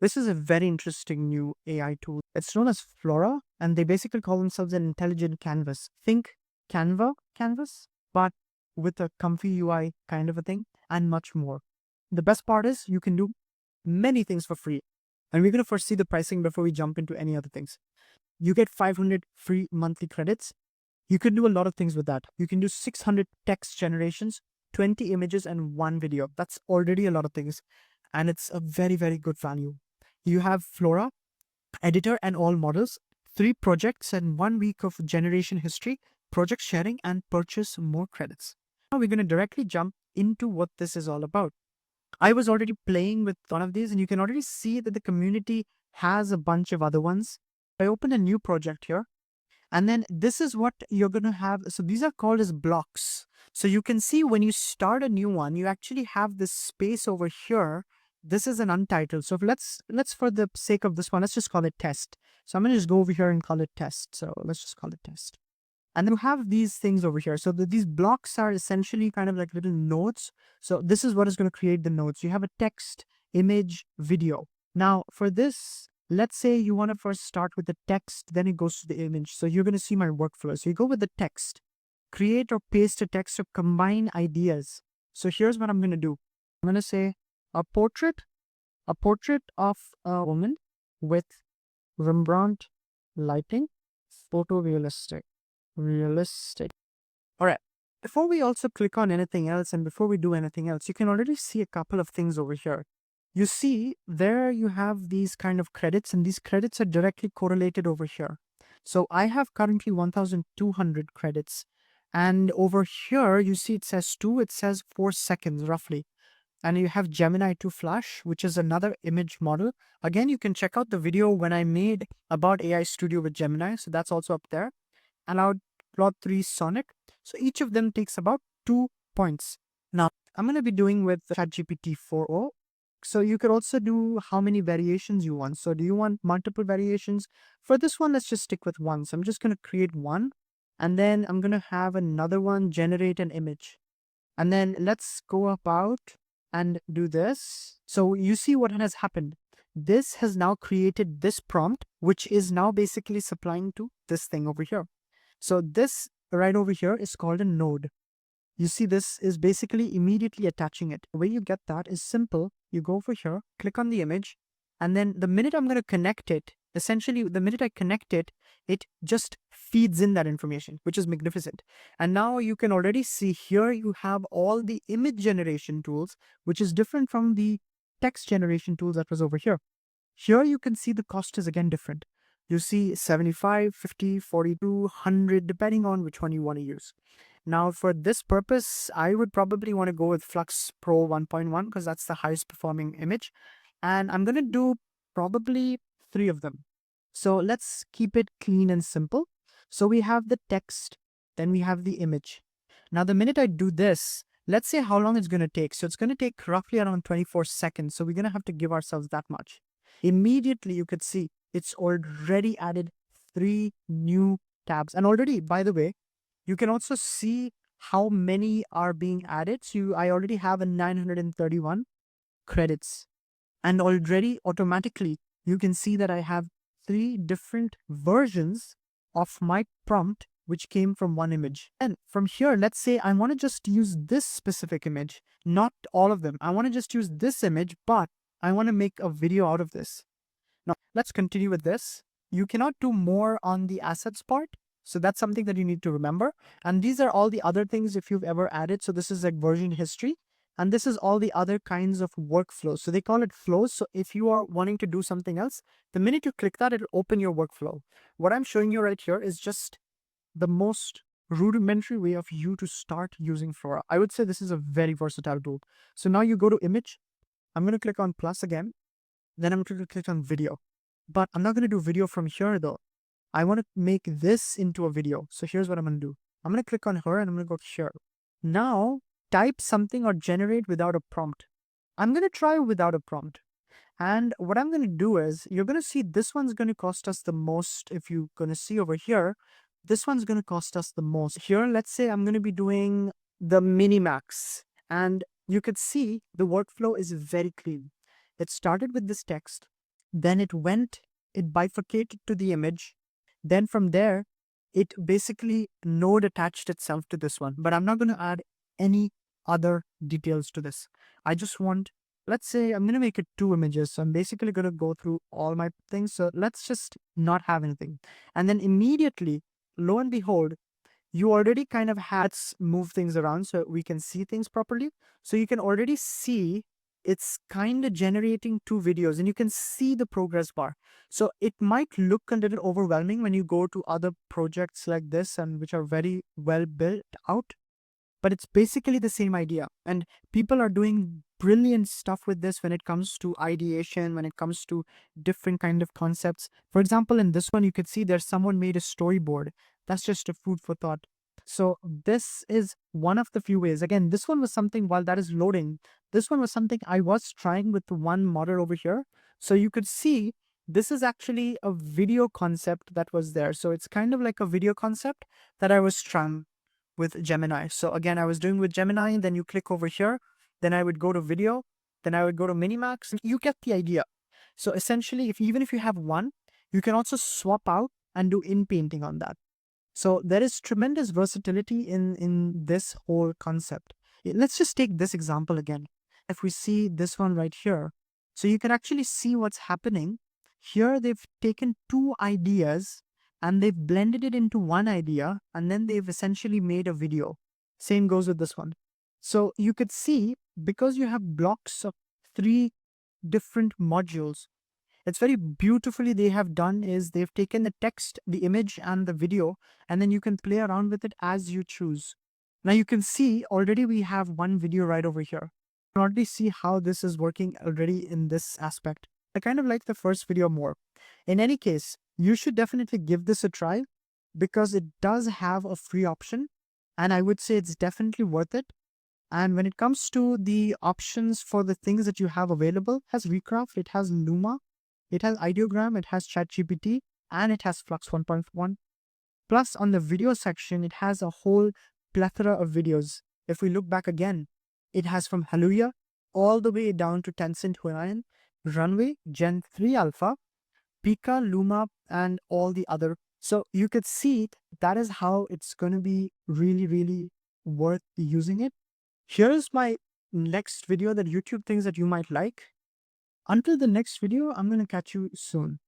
This is a very interesting new AI tool. It's known as Flora, and they basically call themselves an intelligent canvas. Think canvas, but with a comfy UI kind of a thing, and much more. The best part is you can do many things for free. And we're going to first see the pricing before we jump into any other things. You get 500 free monthly credits. You can do a lot of things with that. You can do 600 text generations, 20 images, and one video. That's already a lot of things. And it's a very, very good value. You have Flora, editor and all models, 3 projects and 1 week of generation history, project sharing, and purchase more credits. Now we're going to directly jump into what this is all about. I was already playing with one of these, and you can already see that the community has a bunch of other ones. I opened a new project here, and then this is what you're going to have. So these are called as blocks. So you can see when you start a new one, you actually have this space over here. This is an untitled. So let's for the sake of this one, let's just call it test. So I'm going to just go over here and call it test. So let's just call it test. And then you have these things over here. So these blocks are essentially kind of like little nodes. So this is what is going to create the nodes. You have a text, image, video. Now for this, let's say you want to first start with the text, then it goes to the image. So you're going to see my workflow. So you go with the text, create or paste a text or combine ideas. So here's what I'm going to do. I'm going to say a portrait of a woman with Rembrandt lighting, photorealistic. Realistic. All right. Before we also click on anything else and before we do anything else, you can already see a couple of things over here. You see there you have these kind of credits, and these credits are directly correlated over here. So I have currently 1,200 credits. And over here, you see it says 2, it says 4 seconds roughly. And you have Gemini 2 Flash, which is another image model. Again, you can check out the video when I made about AI Studio with Gemini. So that's also up there. Allowed Plot 3 Sonic. So each of them takes about 2 points. Now, I'm going to be doing with ChatGPT 4.0. So you could also do how many variations you want. So do you want multiple variations? For this one, let's just stick with one. So I'm just going to create one. And then I'm going to have another one generate an image. And then let's go about and do this. So you see what has happened. This has now created this prompt, which is now basically supplying to this thing over here. So this right over here is called a node. You see this is basically immediately attaching it. The way you get that is simple. You go over here, click on the image, and then the minute I'm going to connect it, essentially the minute I connect it, it just feeds in that information, which is magnificent. And now you can already see here you have all the image generation tools, which is different from the text generation tools that was over here. Here you can see the cost is again different. You see 75, 50, 42, 100, depending on which one you want to use. Now for this purpose, I would probably want to go with Flux Pro 1.1 because that's the highest performing image. And I'm going to do probably 3 of them. So let's keep it clean and simple. So we have the text, then we have the image. Now the minute I do this, let's say how long it's going to take. So it's going to take roughly around 24 seconds. So we're going to have to give ourselves that much. Immediately you could see it's already added 3 new tabs. And already, by the way, you can also see how many are being added. So I already have a 931 credits. And already automatically, you can see that I have 3 different versions of my prompt, which came from one image. And from here, let's say I want to just use this specific image, not all of them. I want to just use this image, but I want to make a video out of this. Now, let's continue with this. You cannot do more on the assets part. So that's something that you need to remember. And these are all the other things if you've ever added. So this is like version history. And this is all the other kinds of workflows. So they call it flows. So if you are wanting to do something else, the minute you click that, it'll open your workflow. What I'm showing you right here is just the most rudimentary way of you to start using Flora. I would say this is a very versatile tool. So now you go to image. I'm going to click on plus again. Then I'm going to click on video. But I'm not going to do video from here though. I want to make this into a video. So here's what I'm going to do. I'm going to click on her and I'm going to go share. Now type something or generate without a prompt. I'm going to try without a prompt. And what I'm going to do is you're going to see this one's going to cost us the most. If you're going to see over here, this one's going to cost us the most. Here, let's say I'm going to be doing the Minimax. And you could see the workflow is very clean. It started with this text. Then it bifurcated to the image. Then from there, it basically node attached itself to this one. But I'm not going to add any other details to this. I just want, let's say I'm going to make it 2 images. So I'm basically going to go through all my things. So let's just not have anything. And then immediately, lo and behold, you already kind of had move things around so we can see things properly. So you can already see it's kind of generating 2 videos and you can see the progress bar. So it might look a little overwhelming when you go to other projects like this and which are very well built out, but it's basically the same idea. And people are doing brilliant stuff with this when it comes to ideation, when it comes to different kind of concepts. For example, in this one, you could see there's someone made a storyboard. That's just a food for thought. So this is one of the few ways. Again, this one was something while that is loading, this one was something I was trying with the one model over here. So you could see this is actually a video concept that was there. So it's kind of like a video concept that I was trying with Gemini. So again, I was doing with Gemini, and then you click over here, then I would go to video, then I would go to Minimax. You get the idea. So essentially, if even if you have one, you can also swap out and do in painting on that. So there is tremendous versatility in this whole concept. Let's just take this example again. If we see this one right here, so you can actually see what's happening. Here they've taken 2 ideas and they've blended it into one idea, and then they've essentially made a video. Same goes with this one. So you could see, because you have blocks of 3 different modules, it's very beautifully they have done is they've taken the text, the image, and the video, and then you can play around with it as you choose. Now you can see already we have one video right over here. You can already see how this is working already in this aspect. I kind of like the first video more. In any case, you should definitely give this a try because it does have a free option, and I would say it's definitely worth it. And when it comes to the options for the things that you have available, it has Recraft, it has Luma, it has Ideogram, it has ChatGPT, and it has Flux 1.1. Plus, on the video section, it has a whole plethora of videos. If we look back again, it has from Haluya all the way down to Tencent Huayan, Runway, Gen 3 Alpha, Pika, Luma, and all the other. So you could see that is how it's going to be really, really worth using it. Here's my next video that YouTube thinks that you might like. Until the next video, I'm going to catch you soon.